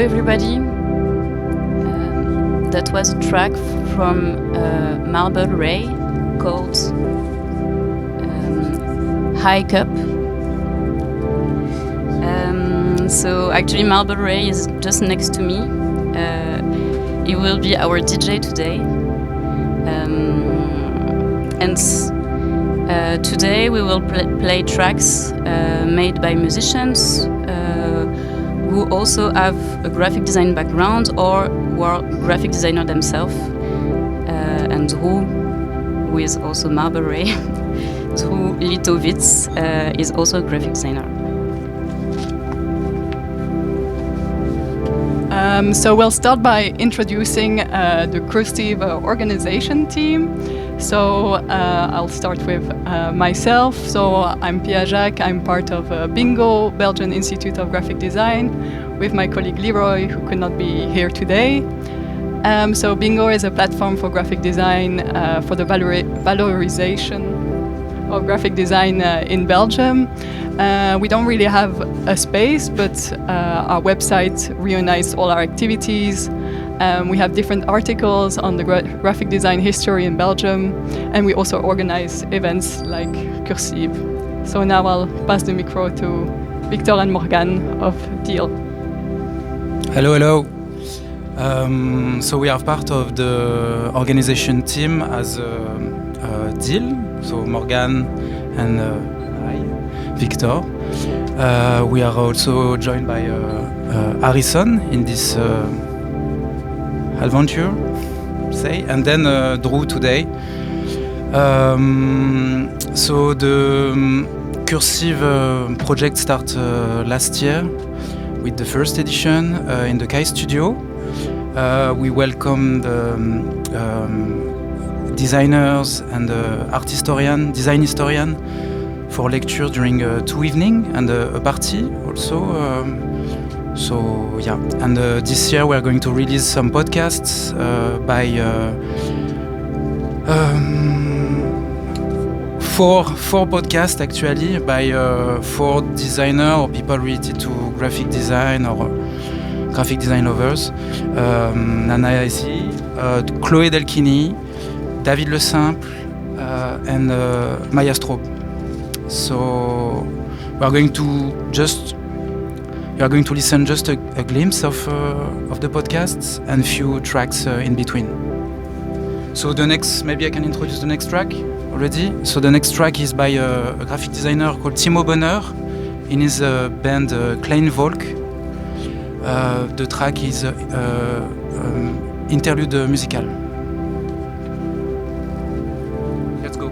everybody. That was a track from Marble Ray called High Cup. So actually Marble Ray is just next to me. He will be our DJ today. And today we will play tracks made by musicians who also have a graphic design background or were graphic designer themselves, and who is also Marble Ray, Drew Litowitz is also a graphic designer. So we'll start by introducing the Cursive organization team. So I'll start with myself. So I'm Pia Jacques. I'm part of Bingo, Belgian Institute of Graphic Design, with my colleague Leroy, who could not be here today. So Bingo is a platform for graphic design, for the valorization of graphic design in Belgium. We don't really have a space, but our website reunites all our activities. We have different articles on the graphic design history in Belgium, and we also organize events like Cursive. So now I'll pass the micro to Victor and Morgane of Deal. Hello. So we are part of the organization team as Deal, so Morgane and I, Victor. We are also joined by Harrison in this adventure, say, and then Drew today. So the Cursive project started last year with the first edition in the Kai Studio. We welcomed designers and art historian, design historian for lecture during 2 evenings and a party also. So yeah, and this year we are going to release some podcasts by four podcasts actually by 4 designers or people related to graphic design or graphic design lovers. Nana Isi, Chloé Delchini, David Le Simple, and Maya Straub. So we are going to listen just a glimpse of the podcasts and few tracks in between. So the next, maybe I can introduce the next track already. So the next track is by a graphic designer called Timo Bonner in his band Klein Volk. The track is Interlude Musical. Let's go.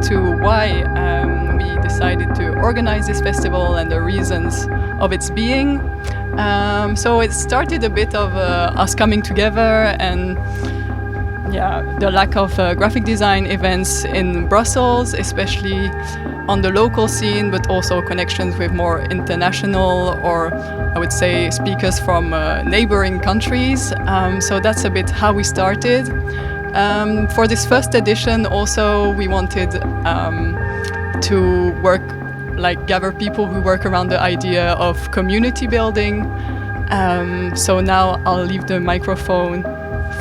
to why we decided to organize this festival and the reasons of its being. So it started a bit of us coming together and the lack of graphic design events in Brussels, especially on the local scene, but also connections with more international, or I would say speakers from neighboring countries. So that's a bit how we started. For this first edition also we wanted to gather people who work around the idea of community building. So now I'll leave the microphone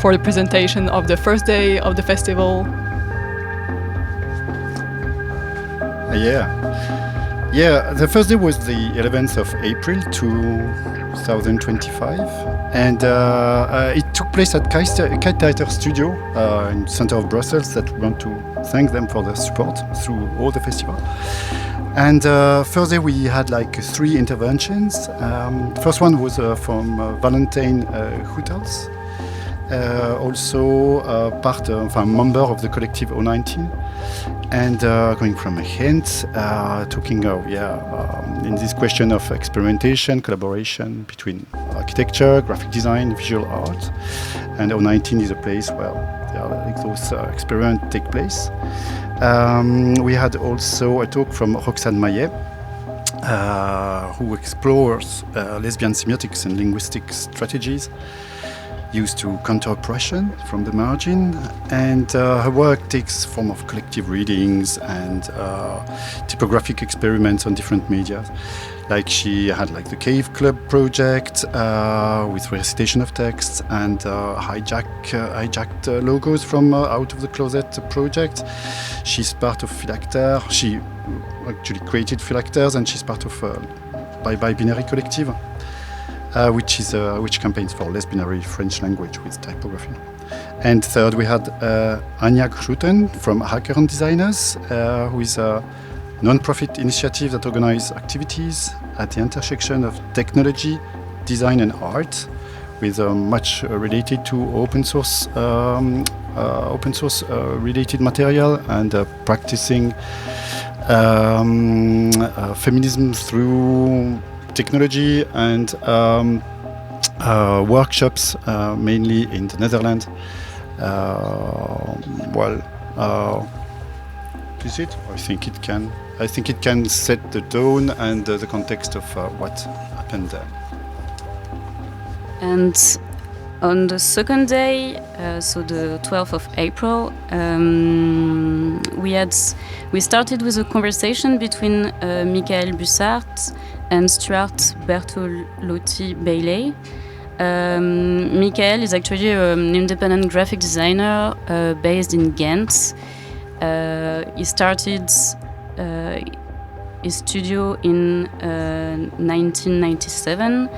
for the presentation of the first day of the festival. The first day was the 11th of April 2025, and it took place at Kite Theater Studio in the center of Brussels. That we want to thank them for their support through all the festival. And first day we had like 3 interventions. First one was from Valentine Houtels, also a member of the collective O19. And coming from Ghent, talking in this question of experimentation, collaboration between architecture, graphic design, visual art, and O19 is a place where those experiments take place. We had also a talk from Roxane Maillet, who explores lesbian semiotics and linguistic strategies used to counter oppression from the margin, and her work takes form of collective readings and typographic experiments on different media. Like she had like the Cave Club project with recitation of texts and hijacked logos from Out of the Closet project. She's part of Phylacter. She actually created Phylacters, and she's part of Bye Bye Binary Collective, which campaigns for less binary French language with typography. And third, we had Anja Groeten from Hacker and Designers, who is a non-profit initiative that organizes activities at the intersection of technology, design and art, with much related to open source related material, and practicing feminism through technology and workshops, mainly in the Netherlands. Is it? I think it can set the tone and the context of what happened there. And on the second day, so the 12th of April, we started with a conversation between Michael Bussart and Stuart Bertolotti-Bailey. Michael is actually an independent graphic designer based in Ghent. He started his studio in 1997,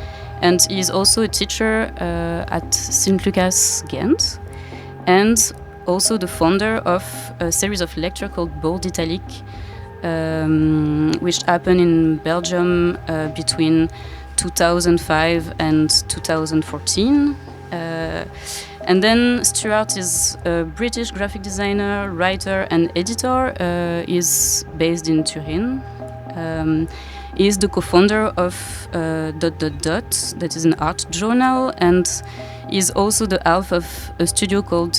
and he is also a teacher at St. Lucas Ghent, and also the founder of a series of lectures called Bold Italic, which happened in Belgium between 2005 and 2014. And then Stuart is a British graphic designer, writer and editor. He's based in Turin. He is the co-founder of that is an art journal, and is also the half of a studio called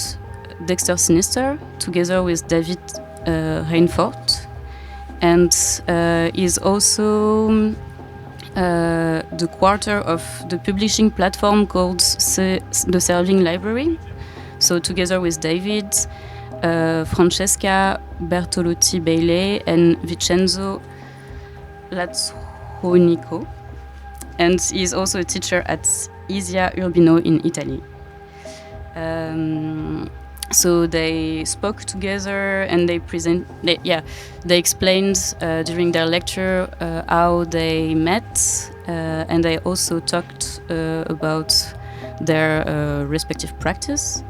Dexter Sinister, together with David Reinfort. And is also the quarter of the publishing platform called the Serving Library. So together with David, Francesca Bertolotti-Bailey and Vincenzo Lazzonico. And he is also a teacher at Isia Urbino in Italy. So they spoke together and they explained during their lecture how they met, and they also talked about their respective practice.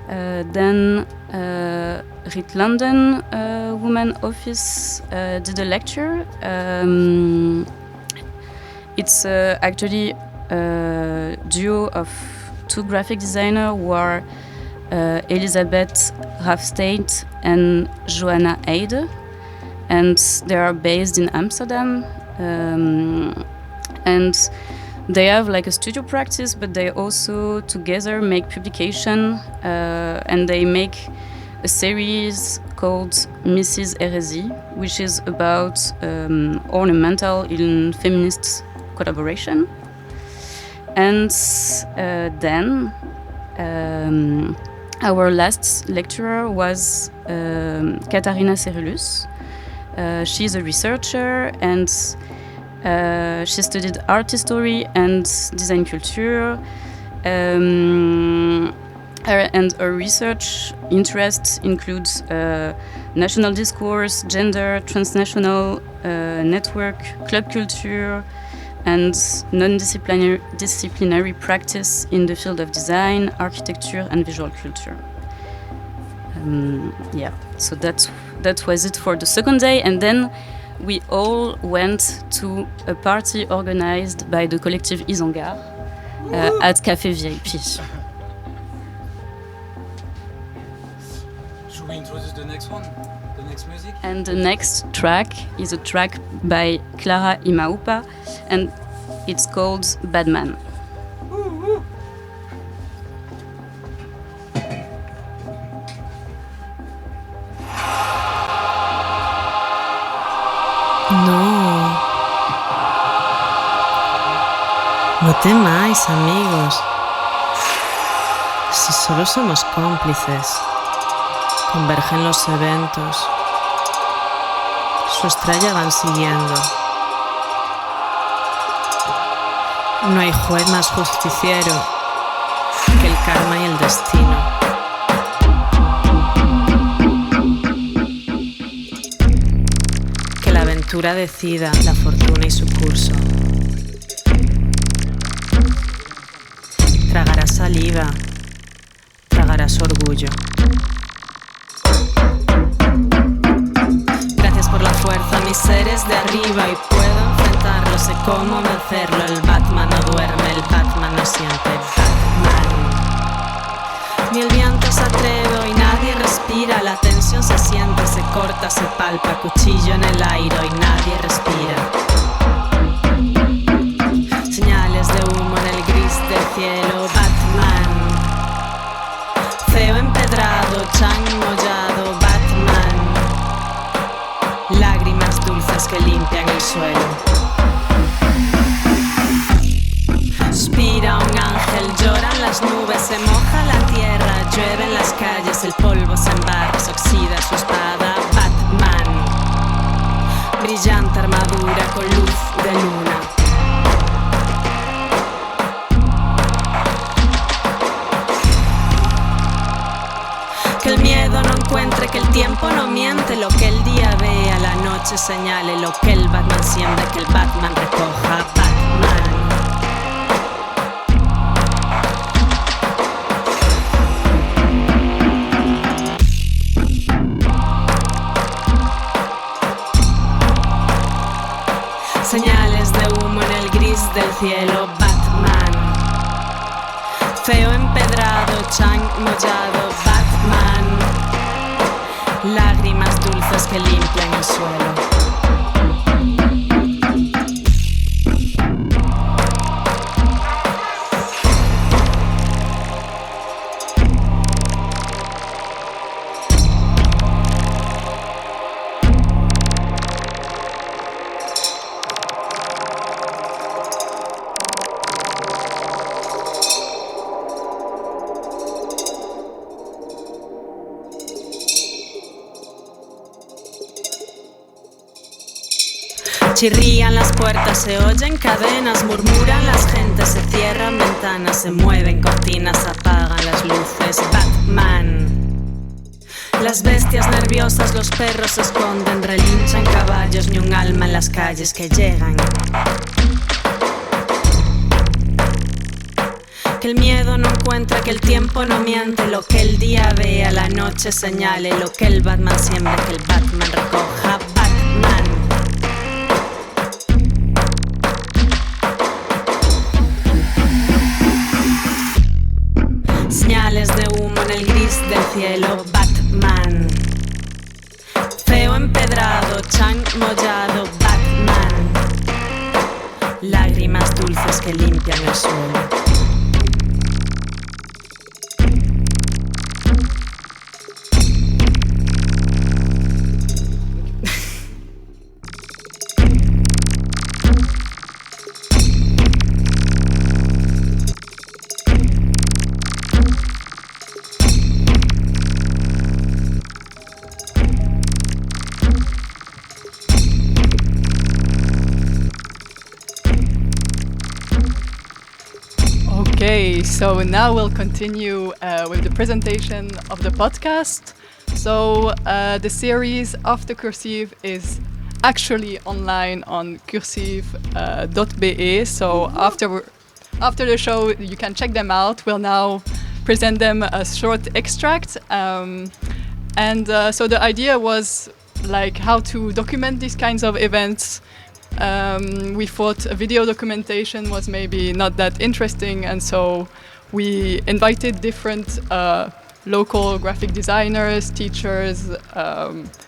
Then RIT London Women Office did a lecture. It's actually a duo of 2 graphic designers who are Elisabeth Rafstedt and Joanna Eide, and they are based in Amsterdam. And they have like a studio practice, but they also together make publication, and they make a series called Mrs. Hérésie, which is about ornamental in feminist collaboration. And then our last lecturer was Katharina Cerulus. She's a researcher, and she studied art history and design culture. And her research interests includes national discourse, gender, transnational network, club culture, and non-disciplinary practice in the field of design, architecture, and visual culture. So that was it for the second day, and then we all went to a party organized by the collective Isengard at Café VIP. Should we introduce the next one? The next music? And the next track is a track by Clara Imaupa, and it's called Bad Man. No temáis, amigos. Si solo somos cómplices. Convergen los eventos. Su estrella van siguiendo. No hay juez más justiciero que el karma y el destino. Que la aventura decida la fortuna y su curso. Tragarás saliva, tragarás orgullo. Gracias por la fuerza, mis seres de arriba, y puedo enfrentarlo, sé cómo vencerlo. El Batman no duerme, el Batman no siente. Batman. Ni el viento se atreve y nadie respira. La tensión se siente, se corta, se palpa. Cuchillo en el aire y nadie respira. Señales de humo en el gris del cielo. Batman. Feo empedrado, chan mollado. Batman. Lágrimas dulces que limpian el suelo. Suspira un ángel, lloran las nubes, se moja la tierra, llueve en las calles, el polvo se embarra, se oxida su espada. Batman. Brillante armadura con luz de luna. Que el miedo no encuentre, que el tiempo no miente. Lo que el día vea, la noche señale. Lo que el Batman siembra, que el Batman recoja. Batman. Señales de humo en el gris del cielo. Batman. Feo empedrado, chan mollado. Batman. Lágrimas dulces que limpian el suelo. Chirrían las puertas, se oyen cadenas, murmuran las gentes, se cierran ventanas, se mueven cortinas, apagan las luces. Batman. Las bestias nerviosas, los perros se esconden, relinchan caballos, ni un alma en las calles que llegan. Que el miedo no encuentra, que el tiempo no miente. Lo que el día vea, la noche señale. Lo que el Batman siembra, que el Batman recoja. Batman. Señales de humo en el gris dulces que limpian el suelo. Okay, so now we'll continue with the presentation of the podcast. So the series AfterCursive is actually online on cursive.be. So after the show, you can check them out. We'll now present them a short extract. So the idea was like how to document these kinds of events. We thought a video documentation was maybe not that interesting, and so we invited different local graphic designers, teachers,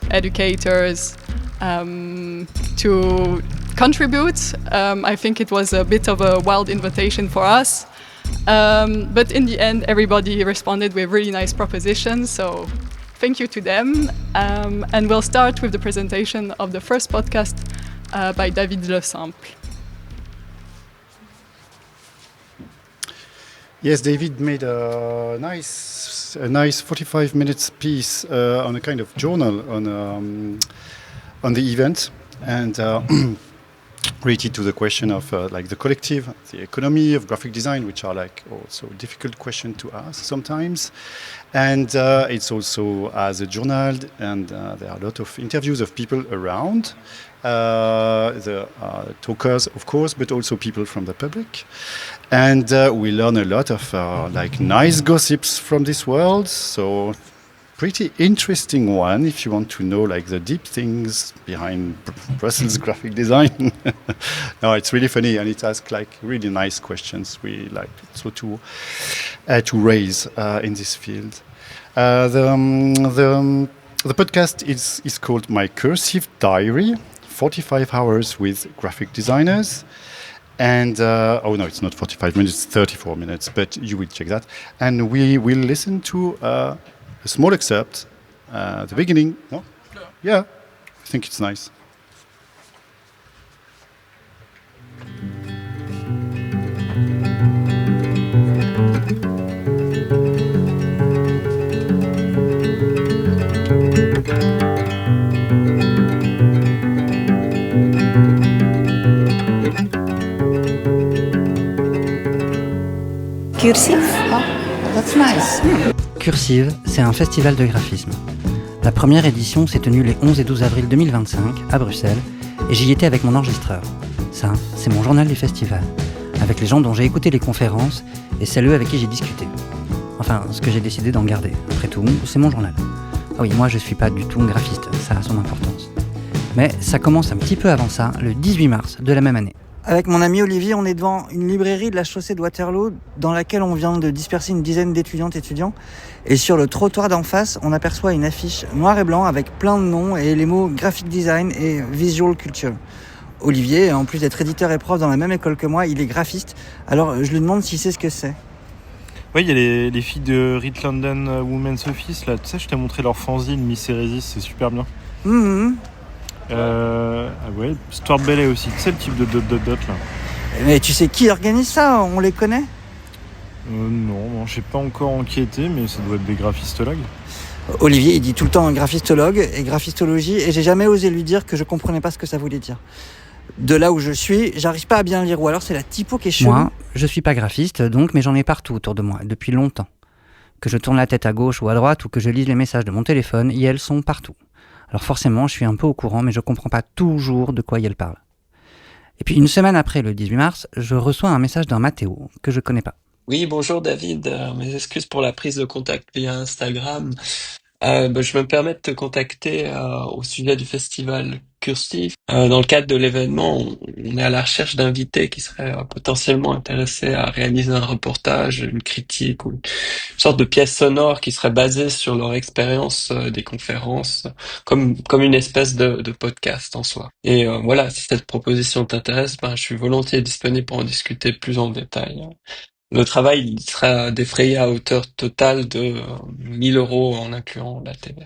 educators to contribute. I think it was a bit of a wild invitation for us, but in the end everybody responded with really nice propositions, so thank you to them. And we'll start with the presentation of the first podcast by David Le Simple. Yes, David made a nice 45 minutes piece on a kind of journal on the event, and related to the question of like the collective, the economy of graphic design, which are like also a difficult question to ask sometimes. And it's also as a journal, and there are a lot of interviews of people around, the talkers, of course, but also people from the public. And we learn a lot of like nice gossips from this world. So pretty interesting one if you want to know like the deep things behind Brussels graphic design. No, it's really funny, and it asks like really nice questions we like so to raise in this field. The podcast is called My Cursive Diary, 45 hours with graphic designers. And oh no, it's not 45 minutes, 34 minutes, but you will check that. And we will listen to a small excerpt, the beginning. No? Yeah, I think it's nice. Cursive? Oh, that's nice. Cursive, c'est un festival de graphisme. La première édition s'est tenue les 11 et 12 avril 2025 à Bruxelles, et j'y étais avec mon enregistreur. Ça, c'est mon journal du festival, avec les gens dont j'ai écouté les conférences et celles avec qui j'ai discuté. Enfin, ce que j'ai décidé d'en garder. Après tout, c'est mon journal. Ah oui, moi je suis pas du tout graphiste, ça a son importance. Mais ça commence un petit peu avant ça, le 18 mars de la même année. Avec mon ami Olivier, on est devant une librairie de la chaussée de Waterloo dans laquelle on vient de disperser une dizaine d'étudiantes et étudiants. Et sur le trottoir d'en face, on aperçoit une affiche noir et blanc avec plein de noms et les mots graphic design et visual culture. Olivier, en plus d'être éditeur et prof dans la même école que moi, il est graphiste. Alors je lui demande s'il sait ce que c'est. Oui, il y a les filles de Read London Women's Office, là. Tu sais, je t'ai montré leur fanzine Miss Hérésis, c'est super bien. Ah ouais, Stuart Bailey aussi, tu sais le type de dot là. Mais tu sais qui organise ça? On les connaît? Non, j'ai pas encore enquêté, mais ça doit être des graphistologues. Olivier, il dit tout le temps graphistologue et graphistologie, et j'ai jamais osé lui dire que je comprenais pas ce que ça voulait dire. De là où je suis, j'arrive pas à bien lire, ou alors c'est la typo qui est chelou. Moi, je suis pas graphiste, donc, mais j'en ai partout autour de moi, depuis longtemps. Que je tourne la tête à gauche ou à droite, ou que je lise les messages de mon téléphone, et elles sont partout. Alors forcément, je suis un peu au courant, mais je comprends pas toujours de quoi elles parlent. Et puis une semaine après, le 18 mars, je reçois un message d'un Mathéo, que je connais pas. Oui, bonjour David, mes excuses pour la prise de contact via Instagram. Je me permets de te contacter au sujet du festival Cursive. Dans le cadre de l'événement, on est à la recherche d'invités qui seraient potentiellement intéressés à réaliser un reportage, une critique ou une sorte de pièce sonore qui serait basée sur leur expérience des conférences, comme une espèce de podcast en soi. Et voilà, si cette proposition t'intéresse, je suis volontiers disponible pour en discuter plus en détail. Le travail il sera défrayé à hauteur totale de 1 000 € en incluant la TVA.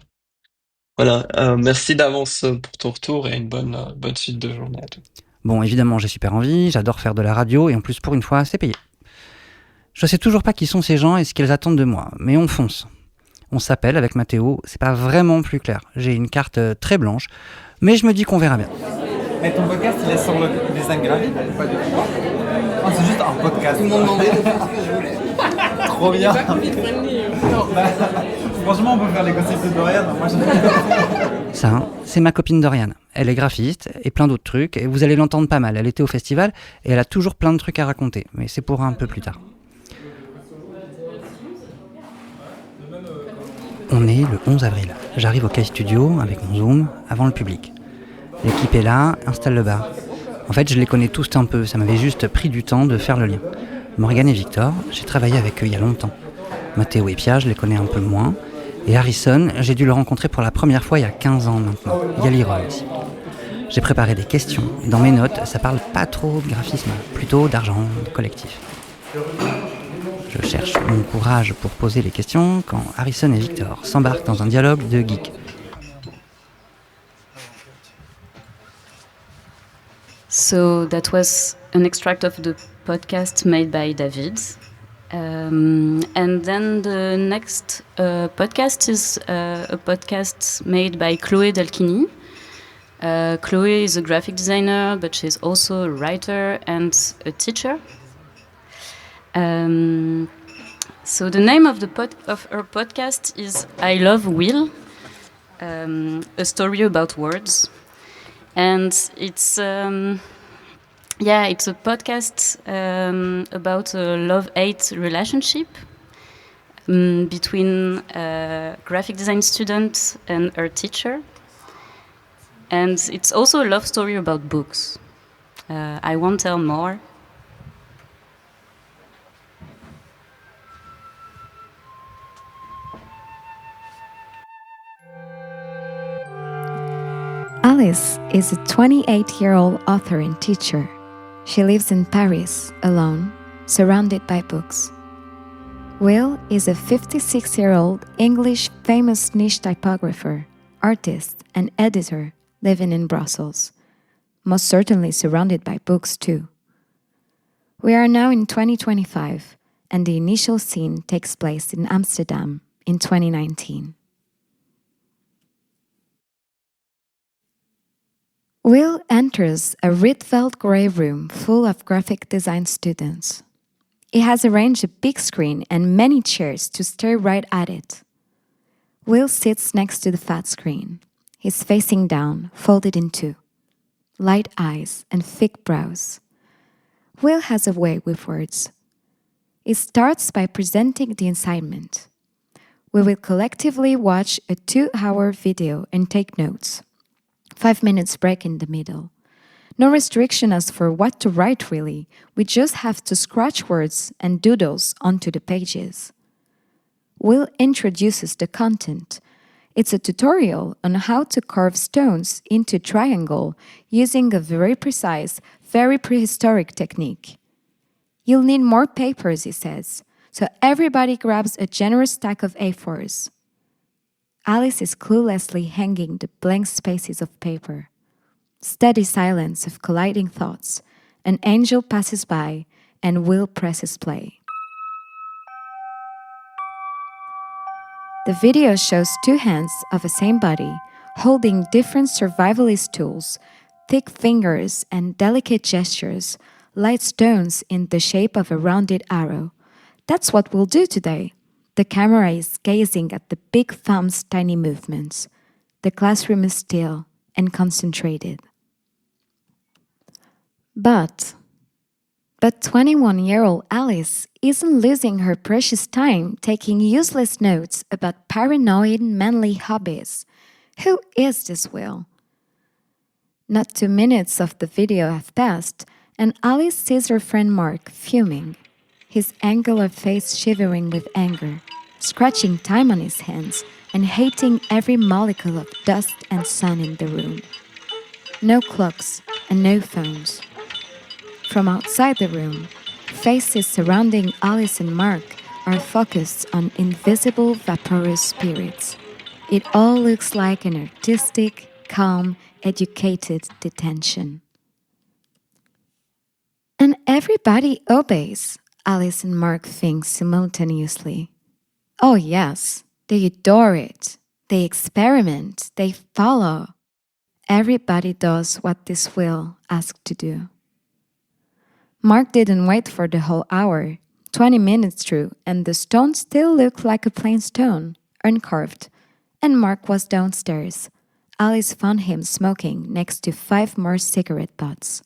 Voilà, merci d'avance pour ton retour et une bonne suite de journée à tous. Bon, évidemment, j'ai super envie, j'adore faire de la radio et en plus, pour une fois, c'est payé. Je sais toujours pas qui sont ces gens et ce qu'ils attendent de moi, mais on fonce. On s'appelle avec Mathéo, c'est pas vraiment plus clair. J'ai une carte très blanche, mais je me dis qu'on verra bien. Mais ton podcast, il est sur le design graphique? Pas du tout. Oh, c'est juste un podcast. Ils m'ont demandé de faire ce que je voulais. Trop bien. Franchement, on peut faire les gossips de Dorian. Moi, Ça, c'est ma copine Dorian. Elle est graphiste et plein d'autres trucs, et vous allez l'entendre pas mal. Elle était au festival et elle a toujours plein de trucs à raconter, mais c'est pour un peu plus tard. On est le 11 avril. J'arrive au Kiosk Studio avec mon Zoom avant le public. L'équipe est là, installe le bar. En fait, je les connais tous un peu, ça m'avait juste pris du temps de faire le lien. Morgane et Victor, j'ai travaillé avec eux il y a longtemps. Mathéo et Pia, je les connais un peu moins. Et Harrison, j'ai dû le rencontrer pour la première fois il y a 15 ans maintenant. Il y a Leroy aussi. J'ai préparé des questions, et dans mes notes, ça parle pas trop de graphisme, plutôt d'argent, de collectif. Je cherche mon courage pour poser les questions quand Harrison et Victor s'embarquent dans un dialogue de geek. So that was an extract of the podcast made by David. And then the next podcast is a podcast made by Chloé Dalchini. Chloé is a graphic designer, but she's also a writer and a teacher. So the name of her podcast is I Love Will, a story about words. And it's a podcast about a love-hate relationship between a graphic design student and her teacher. And it's also a love story about books. I won't tell more. Alice is a 28-year-old author and teacher. She lives in Paris, alone, surrounded by books. Will is a 56-year-old English famous niche typographer, artist, and editor living in Brussels, most certainly surrounded by books too. We are now in 2025, and the initial scene takes place in Amsterdam in 2019. Will enters a Rietveld grey room full of graphic design students. He has arranged a big screen and many chairs to stare right at it. Will sits next to the fat screen. He's facing down, folded in two. Light eyes and thick brows. Will has a way with words. He starts by presenting the assignment. We will collectively watch a 2-hour video and take notes. 5 minutes break in the middle. No restriction as for what to write really, we just have to scratch words and doodles onto the pages. Will introduces the content. It's a tutorial on how to carve stones into a triangle using a very precise, very prehistoric technique. You'll need more papers, he says, so everybody grabs a generous stack of A4s. Alice is cluelessly hanging the blank spaces of paper. Steady silence of colliding thoughts. An angel passes by, and Will presses play. The video shows 2 hands of the same body, holding different survivalist tools, thick fingers and delicate gestures, light stones in the shape of a rounded arrow. That's what we'll do today. The camera is gazing at the big thumb's tiny movements. The classroom is still and concentrated. But But 21-year-old Alice isn't losing her precious time taking useless notes about paranoid manly hobbies. Who is this Will? Not 2 minutes of the video have passed, and Alice sees her friend Mark fuming, his angular face shivering with anger, scratching time on his hands and hating every molecule of dust and sun in the room. No clocks and no phones. From outside the room, faces surrounding Alice and Mark are focused on invisible vaporous spirits. It all looks like an artistic, calm, educated detention. And everybody obeys, Alice and Mark think simultaneously. Oh yes, they adore it. They experiment, they follow. Everybody does what this Will asked to do. Mark didn't wait for the whole hour, 20 minutes through, and the stone still looked like a plain stone, uncarved. And Mark was downstairs. Alice found him smoking next to 5 more cigarette butts.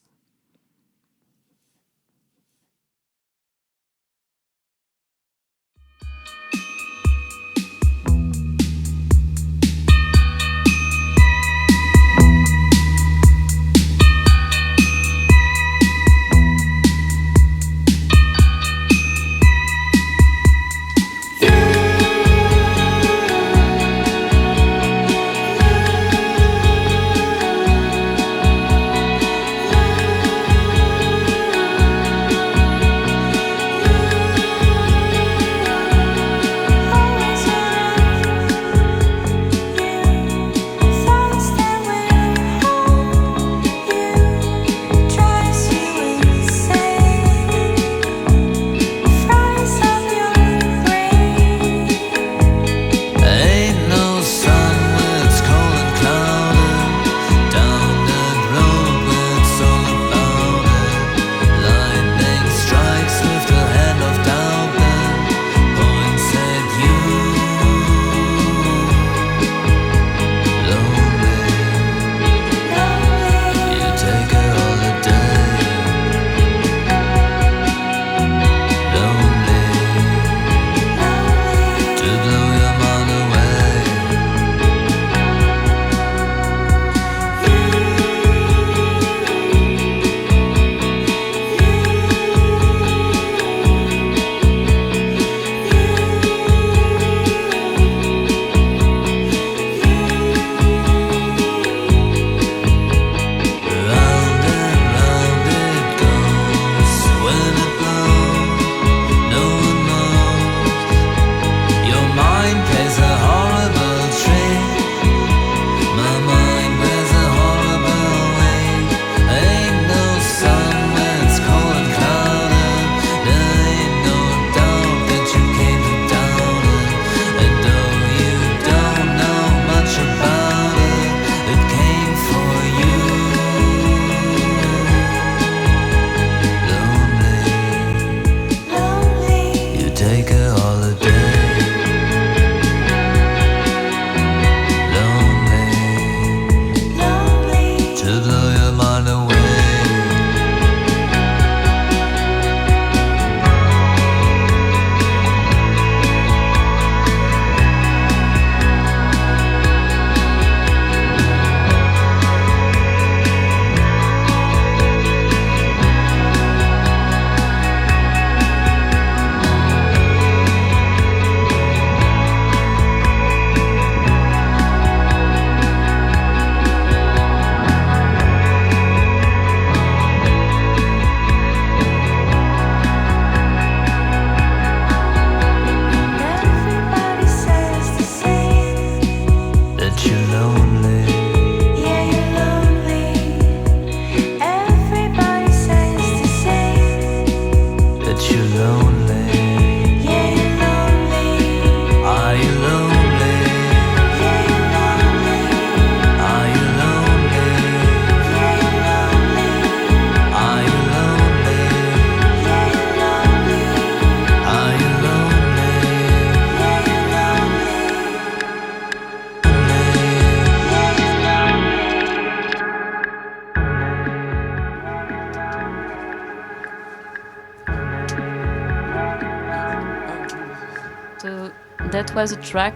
That was a track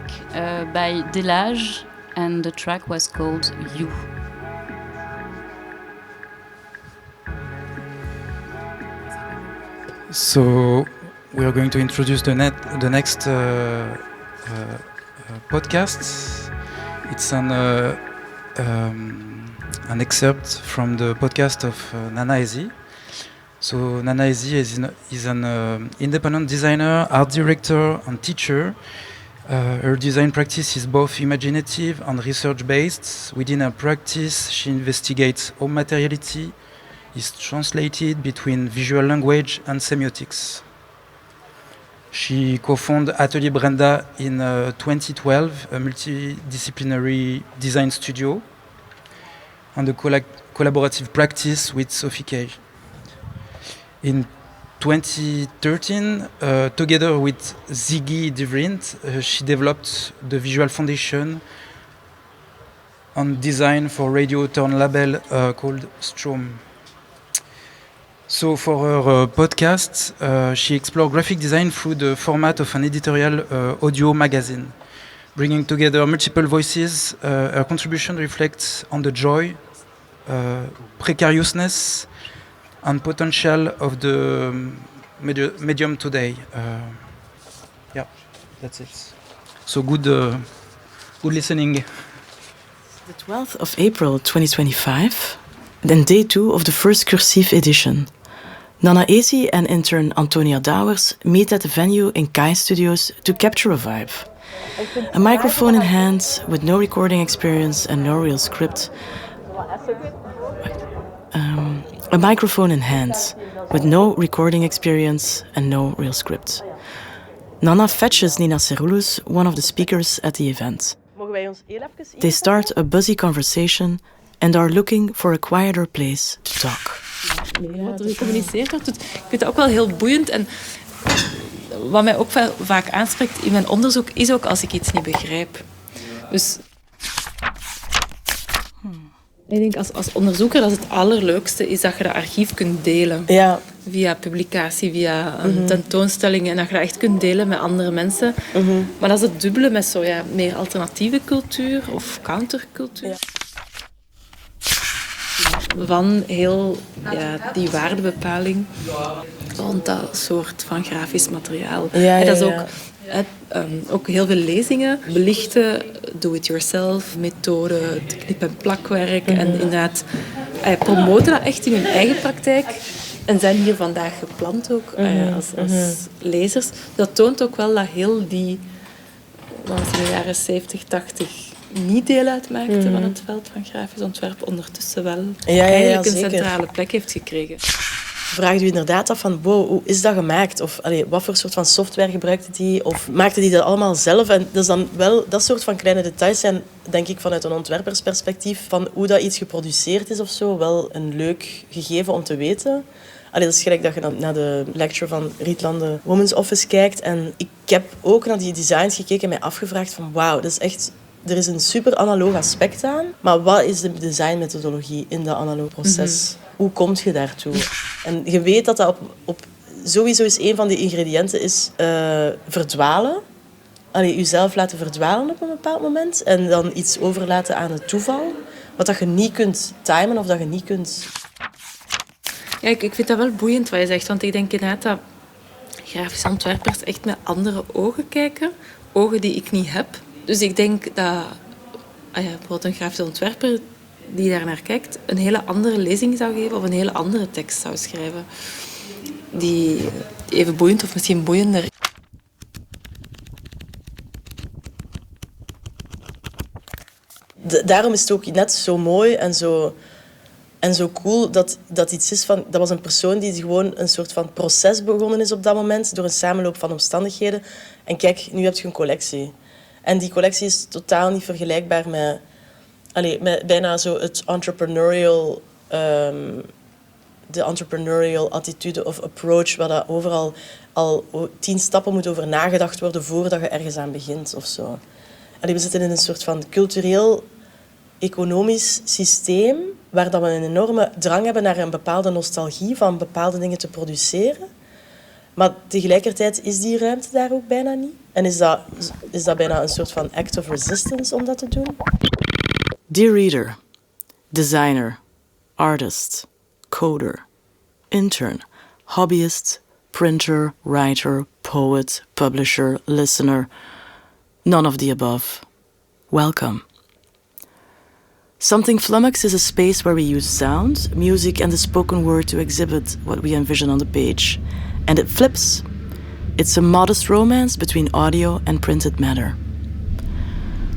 by Delage, and the track was called You. So we are going to introduce the next podcast. It's an excerpt from the podcast of Nana Ezi. So Nana Ezi is an independent designer, art director, and teacher. Her design practice is both imaginative and research-based. Within her practice, she investigates how materiality is translated between visual language and semiotics. She co-founded Atelier Brenda in 2012, a multidisciplinary design studio, and a collaborative practice with Sophie Cage. In 2013, together with Ziggy de Vriend, she developed the visual foundation on design for radio turn label called Strom. So for her podcast, she explored graphic design through the format of an editorial audio magazine. Bringing together multiple voices, her contribution reflects on the joy, precariousness, and potential of the medium today. Yeah, that's it. So good listening. The 12th of April 2025, then day 2 of the first Cursive edition. Nana Ezi and intern Antonia Douwers meet at the venue in Kai Studios to capture a vibe. A microphone in hand, with no recording experience and no real script. A microphone in hand, with no recording experience and no real script. Nana fetches Nina Cerulus, one of the speakers at the event. They start a buzzy conversation and are looking for a quieter place to talk. Wat er gecommuniceerd wordt, ik vind dat ook wel heel boeiend. En wat mij ook wel vaak aanspreekt in mijn onderzoek is ook als ik iets niet begrijp. Dus ik denk als onderzoeker dat het allerleukste is dat je dat archief kunt delen. Ja. Via publicatie, via een tentoonstelling. En dat je dat echt kunt delen met andere mensen. Maar dat is het dubbele met zo, meer alternatieve cultuur of countercultuur. Ja. Van heel die waardebepaling rond dat soort van grafisch materiaal. En dat is ook heel veel lezingen belichten do-it-yourself methoden, het knip- en plakwerk. En inderdaad promoten dat echt in hun eigen praktijk. En zijn hier vandaag gepland ook als lezers. Dat toont ook wel dat heel die, wat in de jaren 70, 80 niet deel uitmaakte van het veld van grafisch ontwerp, ondertussen wel eigenlijk een centrale plek heeft gekregen. Vraagt u inderdaad af van, wow, hoe is dat gemaakt? Of wat voor soort van software gebruikte die? Of maakte die dat allemaal zelf? En dat is dan wel, dat soort van kleine details zijn, denk ik, vanuit een ontwerpersperspectief, van hoe dat iets geproduceerd is of zo, wel een leuk gegeven om te weten. Dat is gelijk dat je naar de lecture van Rietlanden Women's Office kijkt. En ik heb ook naar die designs gekeken en mij afgevraagd van, wauw, dat is echt... Er is een super analoog aspect aan, maar wat is de designmethodologie in dat analoog proces? Hoe kom je daartoe? En je weet dat dat sowieso is een van die ingrediënten is verdwalen. Jezelf laten verdwalen op een bepaald moment en dan iets overlaten aan het toeval. Wat dat je niet kunt timen of dat je niet kunt... Ja, ik vind dat wel boeiend wat je zegt, want ik denk inderdaad dat grafische ontwerpers echt met andere ogen kijken. Ogen die ik niet heb. Dus ik denk dat bijvoorbeeld een grafisch ontwerper die daar naar kijkt een hele andere lezing zou geven of een hele andere tekst zou schrijven. Die even boeiend of misschien boeiender. Daarom is het ook net zo mooi en zo cool dat iets is van... Dat was een persoon die gewoon een soort van proces begonnen is op dat moment door een samenloop van omstandigheden. En kijk, nu heb je een collectie. En die collectie is totaal niet vergelijkbaar met bijna zo het entrepreneurial... de entrepreneurial attitude of approach, waar dat overal al 10 stappen moet over nagedacht worden voordat je ergens aan begint of zo. We zitten in een soort van cultureel-economisch systeem waar dat we een enorme drang hebben naar een bepaalde nostalgie van bepaalde dingen te produceren. Maar tegelijkertijd is die ruimte daar ook bijna niet. En is dat bijna een soort van act of resistance om dat te doen? Dear reader, designer, artist, coder, intern, hobbyist, printer, writer, poet, publisher, listener, none of the above. Welcome. Something Flummox is a space where we use sound, music and the spoken word to exhibit what we envision on the page. And it flips. It's a modest romance between audio and printed matter.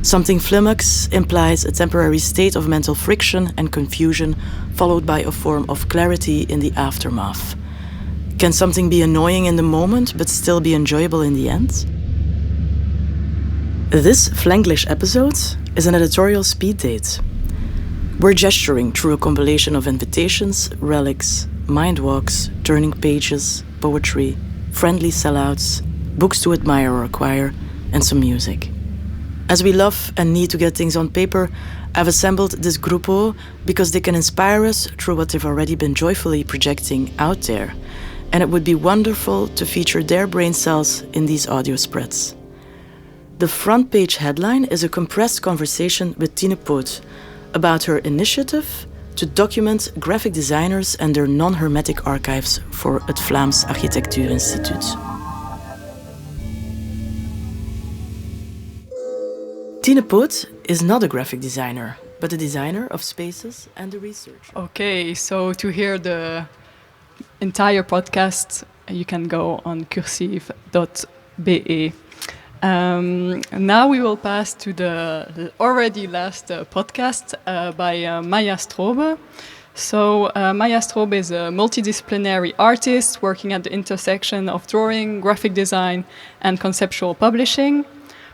Something Flummox implies a temporary state of mental friction and confusion, followed by a form of clarity in the aftermath. Can something be annoying in the moment, but still be enjoyable in the end? This Flanglish episode is an editorial speed date. We're gesturing through a compilation of invitations, relics, mind walks, turning pages, poetry, friendly sellouts, books to admire or acquire, and some music. As we love and need to get things on paper, I've assembled this gruppo because they can inspire us through what they've already been joyfully projecting out there, and it would be wonderful to feature their brain cells in these audio spreads. The front page headline is a compressed conversation with Tine Poot about her initiative to document graphic designers and their non-hermetic archives for het Vlaams Architectuurinstituut. Tine Poot is not a graphic designer, but a designer of spaces and a researcher. Okay, so to hear the entire podcast, you can go on cursive.be. Now we will pass to the already last podcast by Maya Strobe. So Maya Strobe is a multidisciplinary artist working at the intersection of drawing, graphic design, and conceptual publishing.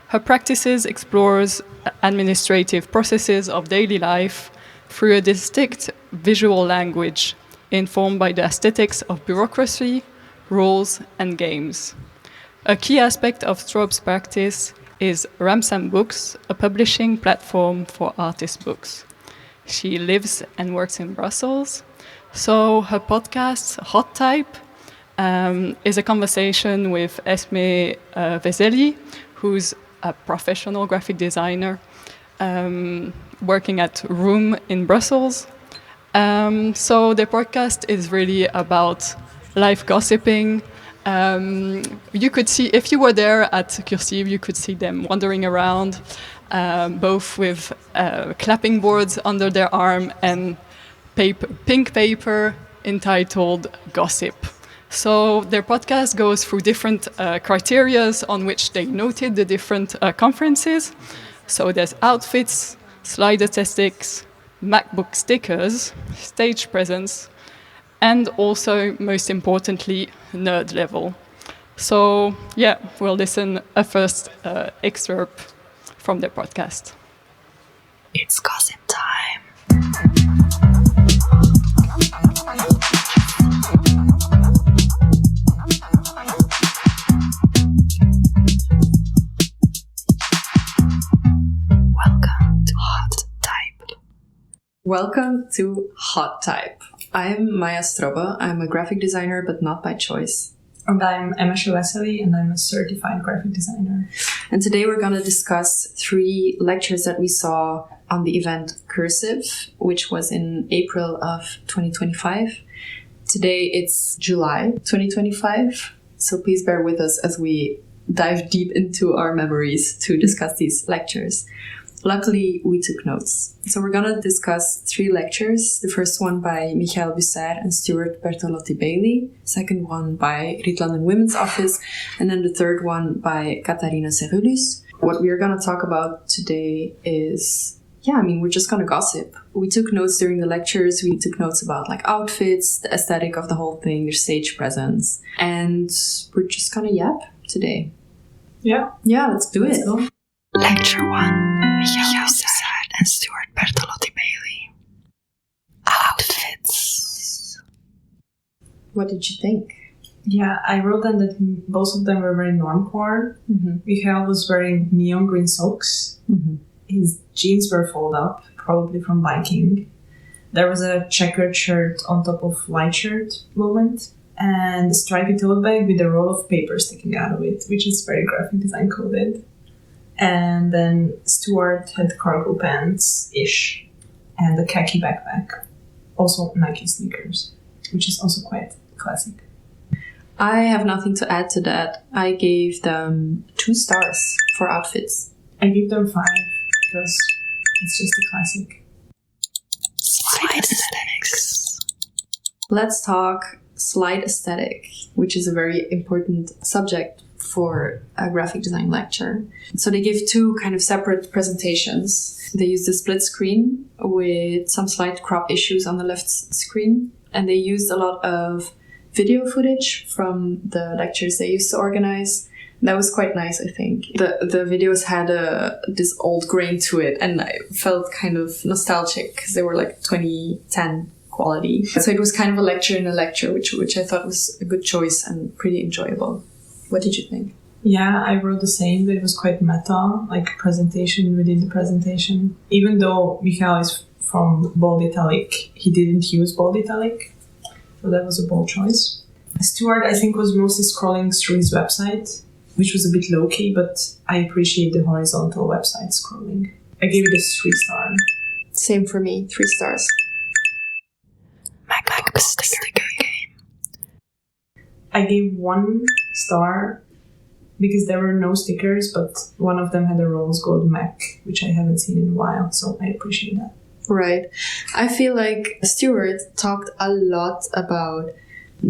Her practices explores administrative processes of daily life through a distinct visual language informed by the aesthetics of bureaucracy, rules, and games. A key aspect of Strobe's practice is Ramsam Books, a publishing platform for artist books. She lives and works in Brussels. So her podcast, Hot Type, is a conversation with Esme Veseli, who's a professional graphic designer working at Room in Brussels. So the podcast is really about life gossiping. You could see, if you were there at Cursive, you could see them wandering around, both with clapping boards under their arm and pink paper entitled Gossip. So their podcast goes through different criteria on which they noted the different conferences. So there's outfits, slide aesthetics, MacBook stickers, stage presence, and also, most importantly, nerd level. So, yeah, we'll listen a first excerpt from their podcast. It's gossip time. Welcome to Hot Type. Welcome to Hot Type. I'm Maya Strobe. I'm a graphic designer, but not by choice. And I'm Emma Vesely, and I'm a certified graphic designer. And today we're going to discuss 3 lectures that we saw on the event Cursive, which was in April of 2025. Today it's July 2025, so please bear with us as we dive deep into our memories to discuss these lectures. Luckily, we took notes. So we're going to discuss 3 lectures. The first one by Michael Busser and Stuart Bertolotti-Bailey. Second one by Rietland Women's Office. And then the third one by Katarina Cerullis. What we're going to talk about today is, we're just going to gossip. We took notes during the lectures. We took notes about outfits, the aesthetic of the whole thing, their stage presence. And we're just going to yap today. Yeah. Yeah, let's do it. Go. Lecture 1. Michael Busser and Stuart Bertolotti-Bailey. Outfits. What did you think? Yeah, I wrote down that both of them were very normcore. Mm-hmm. Michael was wearing neon green socks. Mm-hmm. His jeans were folded up, probably from biking. There was a checkered shirt on top of white shirt moment. and a stripy tote bag with a roll of paper sticking out of it, which is very graphic design coded. And then Stuart had cargo pants-ish and a khaki backpack. Also Nike sneakers, which is also quite classic. I have nothing to add to that. I gave them 2 stars for outfits. I gave them 5 because it's just a classic. Slide aesthetics. Let's talk slide aesthetic, which is a very important subject for a graphic design lecture. So they give 2 kind of separate presentations. They used a split screen with some slight crop issues on the left screen, and they used a lot of video footage from the lectures they used to organize. That was quite nice, I think. The videos had this old grain to it, and I felt kind of nostalgic because they were like 2010 quality. So it was kind of a lecture in a lecture, which I thought was a good choice and pretty enjoyable. What did you think? Yeah, I wrote the same, but it was quite meta, like presentation within the presentation. Even though Michael is from bold italic, he didn't use bold italic, so that was a bold choice. Stuart, I think, was mostly scrolling through his website, which was a bit low-key, but I appreciate the horizontal website scrolling. I gave it a 3 star. Same for me, 3 stars. MacBook sticker game. I gave 1 star because there were no stickers, but one of them had a rose gold Mac, which I haven't seen in a while, so I appreciate that. Right. I feel like Stuart talked a lot about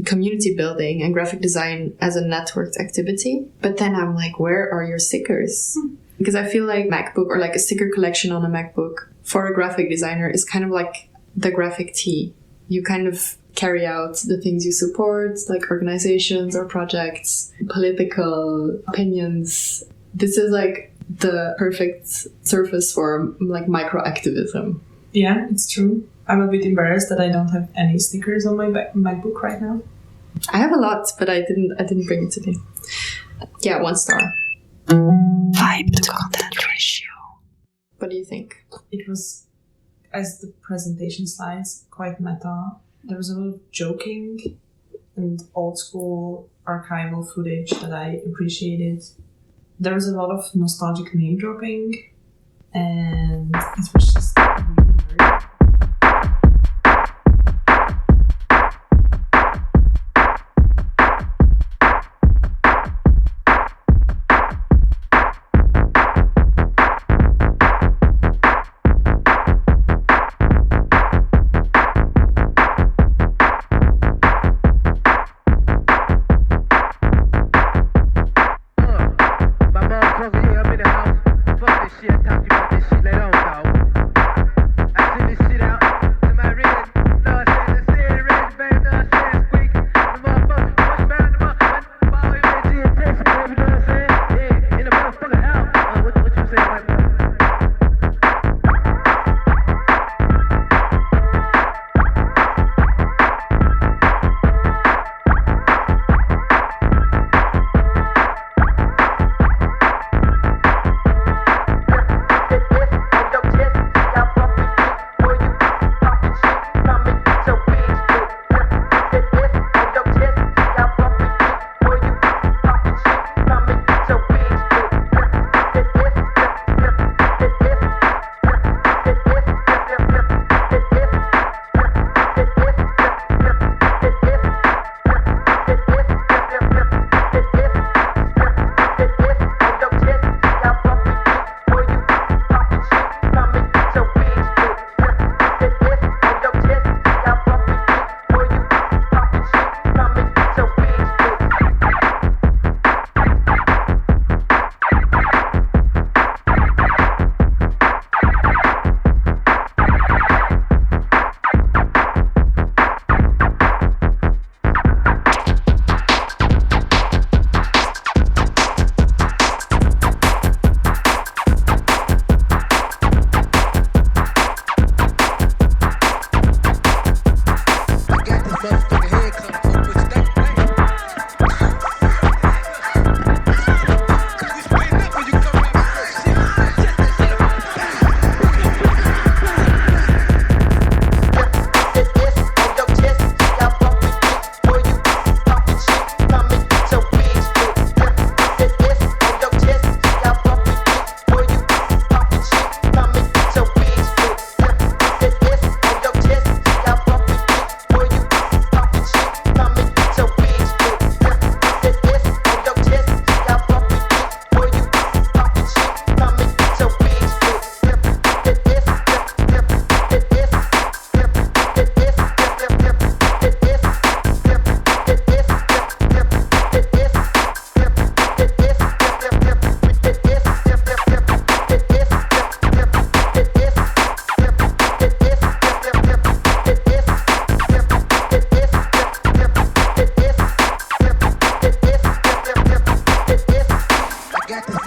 community building and graphic design as a networked activity, but then I'm like, where are your stickers? Because I feel like MacBook or like a sticker collection on a MacBook for a graphic designer is kind of like the graphic tee. You kind of carry out the things you support, like organizations or projects, political opinions. This is like the perfect surface for like micro activism. Yeah, it's true. I'm a bit embarrassed that I don't have any stickers on my MacBook right now. I have a lot, but I didn't bring it today. Yeah, 1 star. Vibe to content ratio. What do you think? It was, as the presentation slides, quite meta. There was a lot of joking and old school archival footage that I appreciated. There was a lot of nostalgic name dropping, and it was just really weird.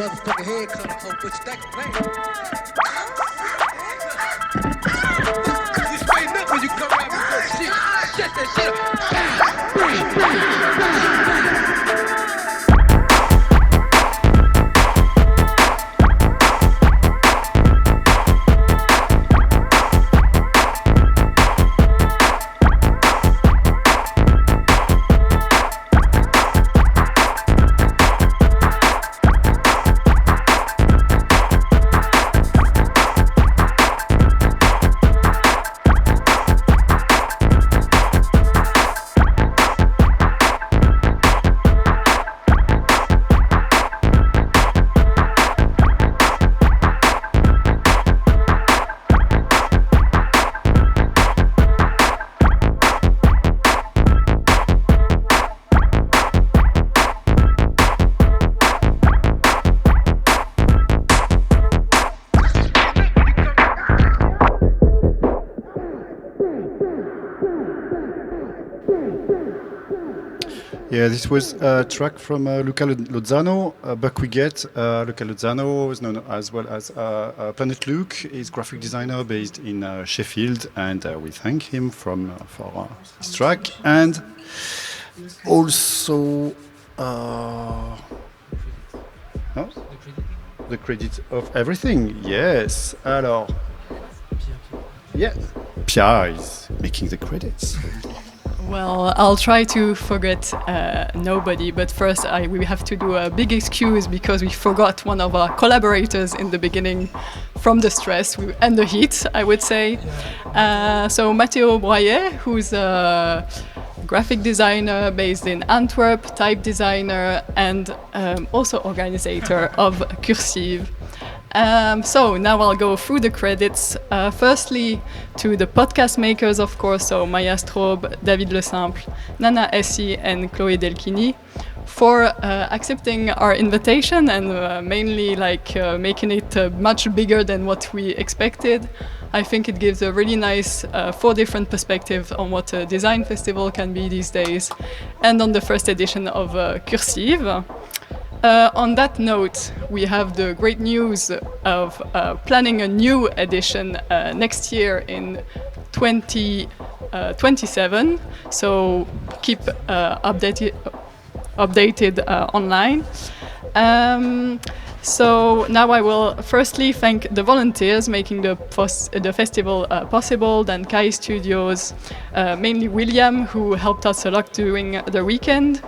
motherfucking head cut off, but you think I'm playing. You straighten up when you come out with that shit. Shut that shit Yeah, this was a track from Luca Lozano, Buck Wiggett. Luca Lozano is known as well as Planet Luke. He's graphic designer based in Sheffield, and we thank him for his track. And also the credit of everything. Yes. Alors, yeah, Pia is making the credits. Well, I'll try to forget nobody, but first we have to do a big excuse because we forgot one of our collaborators in the beginning from the stress and the heat, I would say. So Matteo Broyer, who's a graphic designer based in Antwerp, type designer, and also organizer of Cursive. So now I'll go through the credits. Firstly, to the podcast makers, of course, so Maya Straub, David Le Simple, Nana Essi, and Chloé Delchini, for accepting our invitation and mainly making it much bigger than what we expected. I think it gives a really nice 4 different perspectives on what a design festival can be these days, and on the first edition of Cursive. On that note, we have the great news of planning a new edition next year in 2027. So keep updated online. So now I will firstly thank the volunteers making the festival possible, then Kai Studios, mainly William, who helped us a lot during the weekend.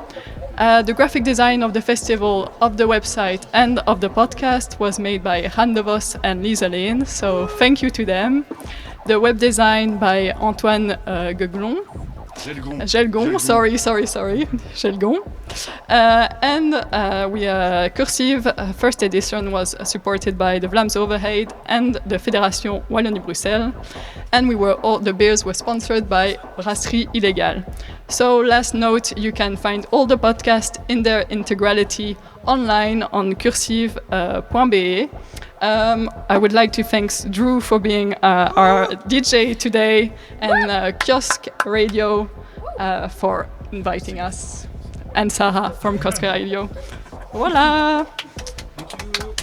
The graphic design of the festival, of the website, and of the podcast was made by Han de Vos and Lisa Lane, so thank you to them. The web design by Antoine Gelgon. Sorry. Gelgon. And Cursive first edition was supported by the Vlaams Overheid and the Fédération Wallonie-Bruxelles, and the beers were sponsored by Brasserie Illégale. So last note, you can find all the podcasts in their integrality online on cursive.be. I would like to thank Drew for being our DJ today, and Kiosk Radio for inviting us, and Sarah from Kiosk Radio. Voila! Thank you.